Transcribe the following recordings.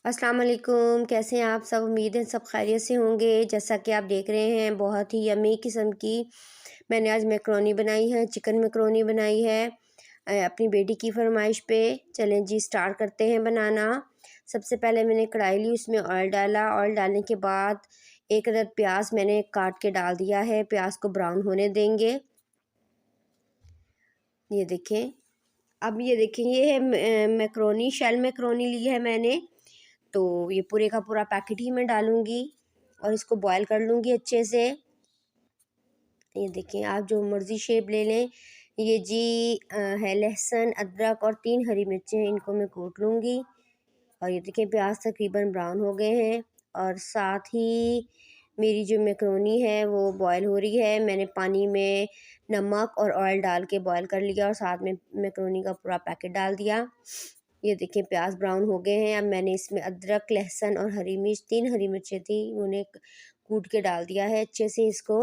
अस्सलाम वालेकुम, कैसे हैं आप सब। उम्मीद है सब खैरियत से होंगे। जैसा कि आप देख रहे हैं, बहुत ही यम्मी किस्म की मैंने आज मैकरोनी बनाई है, चिकन मैकरोनी बनाई है अपनी बेटी की फरमाइश पे। चलें जी, स्टार्ट करते हैं बनाना। सबसे पहले मैंने कढ़ाई ली, उसमें ऑयल डाला। ऑयल डालने के बाद एक अदद प्याज मैंने काट के डाल दिया है। प्याज को ब्राउन होने देंगे। ये देखें, अब ये देखें, ये है मैकरोनी, शेल मैकरोनी ली है मैंने। तो ये पूरे का पूरा पैकेट ही मैं डालूँगी और इसको बॉयल कर लूँगी अच्छे से। ये देखें, आप जो मर्ज़ी शेप ले लें। ये जी है लहसुन, अदरक और 3 हरी मिर्चें हैं, इनको मैं कूट लूँगी। और ये देखें, प्याज तकरीबन ब्राउन हो गए हैं और साथ ही मेरी जो मैकरोनी है वो बॉयल हो रही है। मैंने पानी में नमक और ऑयल डाल के बॉयल कर लिया और साथ में मैकरोनी का पूरा पैकेट डाल दिया। ये देखिए, प्याज ब्राउन हो गए हैं। अब मैंने इसमें अदरक, लहसुन और हरी मिर्च, 3 हरी मिर्चें थी, उन्हें कूट के डाल दिया है। अच्छे से इसको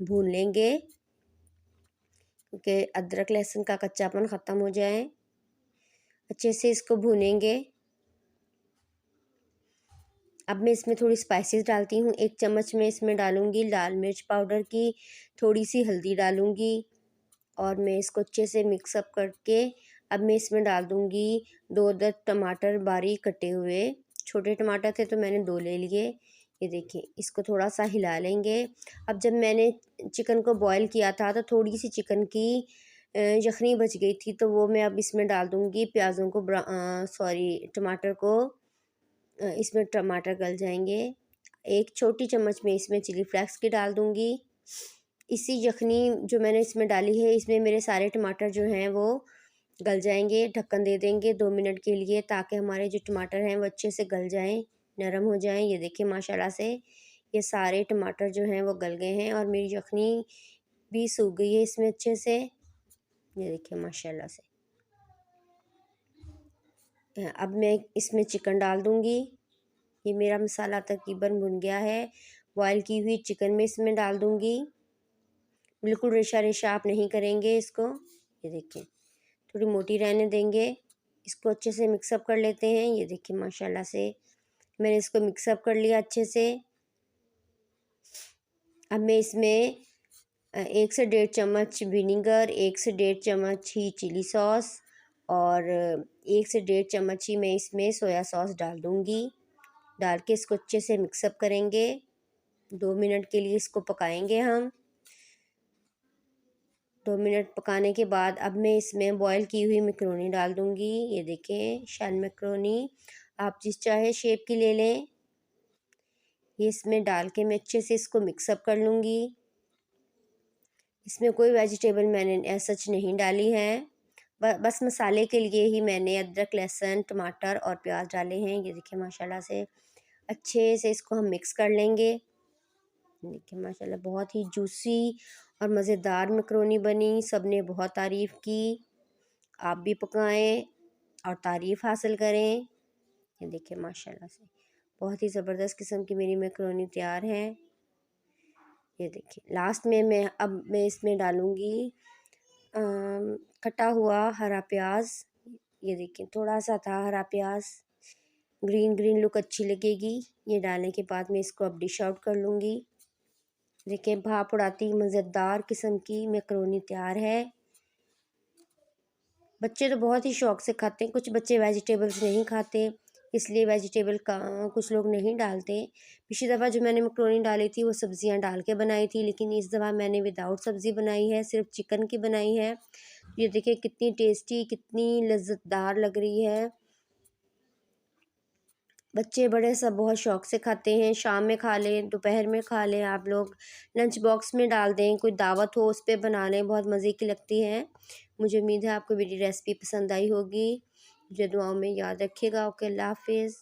भून लेंगे क्योंकि अदरक लहसुन का कच्चापन ख़त्म हो जाए। अच्छे से इसको भूनेंगे। अब मैं इसमें थोड़ी स्पाइसेस डालती हूँ। 1 चम्मच मैं इसमें डालूँगी लाल मिर्च पाउडर की, थोड़ी सी हल्दी डालूँगी और मैं इसको अच्छे से मिक्सअप करके अब मैं इसमें डाल दूँगी 2 अदद टमाटर बारीक कटे हुए। छोटे टमाटर थे तो मैंने 2 ले लिए। ये देखिए, इसको थोड़ा सा हिला लेंगे। अब जब मैंने चिकन को बॉयल किया था तो थोड़ी सी चिकन की यखनी बच गई थी, तो वो मैं अब इसमें डाल दूँगी। प्याज़ों को टमाटर को इसमें टमाटर गल जाएंगे। 1 छोटी चम्मच में इसमें चिली फ्लेक्स की डाल दूँगी। इसी यखनी जो मैंने इसमें डाली है, इसमें मेरे सारे टमाटर जो हैं वो गल जाएंगे। ढक्कन दे देंगे 2 मिनट के लिए ताकि हमारे जो टमाटर हैं वो अच्छे से गल जाएं, नरम हो जाएं। ये देखिए, माशाल्लाह से ये सारे टमाटर जो हैं वो गल गए हैं और मेरी यखनी भी सूख गई है इसमें अच्छे से। ये देखिए माशाल्लाह से। अब मैं इसमें चिकन डाल दूँगी। ये मेरा मसाला तकरीबन भुन गया है। बॉयल की हुई चिकन में इसमें डाल दूँगी। बिल्कुल रेशा रेशा आप नहीं करेंगे इसको। ये देखिए, थोड़ी मोटी रहने देंगे। इसको अच्छे से मिक्सअप कर लेते हैं। ये देखिए माशाल्लाह से मैंने इसको मिक्सअप कर लिया अच्छे से। अब मैं इसमें 1 से 1.5 चम्मच विनीगर, 1 से 1.5 चम्मच ही चिली सॉस और 1 से 1.5 चम्मच ही मैं इसमें सोया सॉस डाल दूँगी। डाल के इसको अच्छे से मिक्सअप करेंगे। 2 मिनट के लिए इसको पकाएंगे हम। 2 मिनट पकाने के बाद अब मैं इसमें बॉयल की हुई मैकरोनी डाल दूँगी। ये देखें, शेल मैकरोनी आप जिस चाहे शेप की ले लें। ये इसमें डाल के मैं अच्छे से इसको मिक्सअप कर लूँगी। इसमें कोई वेजिटेबल मैंने एज़ सच नहीं डाली है। बस मसाले के लिए ही मैंने अदरक, लहसुन, टमाटर और प्याज डाले हैं। ये देखिए माशाल्लाह से अच्छे से इसको हम मिक्स कर लेंगे। देखिए माशाल्लाह बहुत ही जूसी और मज़ेदार मैकरोनी बनी। सब ने बहुत तारीफ़ की। आप भी पकाएं और तारीफ़ हासिल करें। ये देखिए माशाल्लाह से बहुत ही ज़बरदस्त किस्म की मेरी मैकरोनी तैयार है। ये देखिए, लास्ट में मैं इसमें डालूँगी कटा हुआ हरा प्याज। ये देखिए, थोड़ा सा था हरा प्याज, ग्रीन ग्रीन लुक अच्छी लगेगी। ये डालने के बाद मैं इसको अब डिश आउट कर लूँगी। देखिए, भाप उड़ाती मज़ेदार किस्म की मैकरोनी तैयार है। बच्चे तो बहुत ही शौक़ से खाते हैं। कुछ बच्चे वेजिटेबल्स नहीं खाते, इसलिए वेजिटेबल का कुछ लोग नहीं डालते। पिछली दफ़ा जो मैंने मैकरोनी डाली थी वो सब्ज़ियां डाल के बनाई थी, लेकिन इस दफ़ा मैंने विदाउट सब्ज़ी बनाई है, सिर्फ चिकन की बनाई है। ये देखिए कितनी टेस्टी, कितनी लज़्ज़तदार लग रही है। बच्चे बड़े सब बहुत शौक़ से खाते हैं। शाम में खा लें, दोपहर में खा लें, आप लोग लंच बॉक्स में डाल दें, कोई दावत हो उस पे बना लें, बहुत मज़े की लगती है। मुझे उम्मीद है आपको मेरी रेसिपी पसंद आई होगी। मुझे दुआओं में याद रखिएगा। ओके, अल्लाह हाफ़िज़।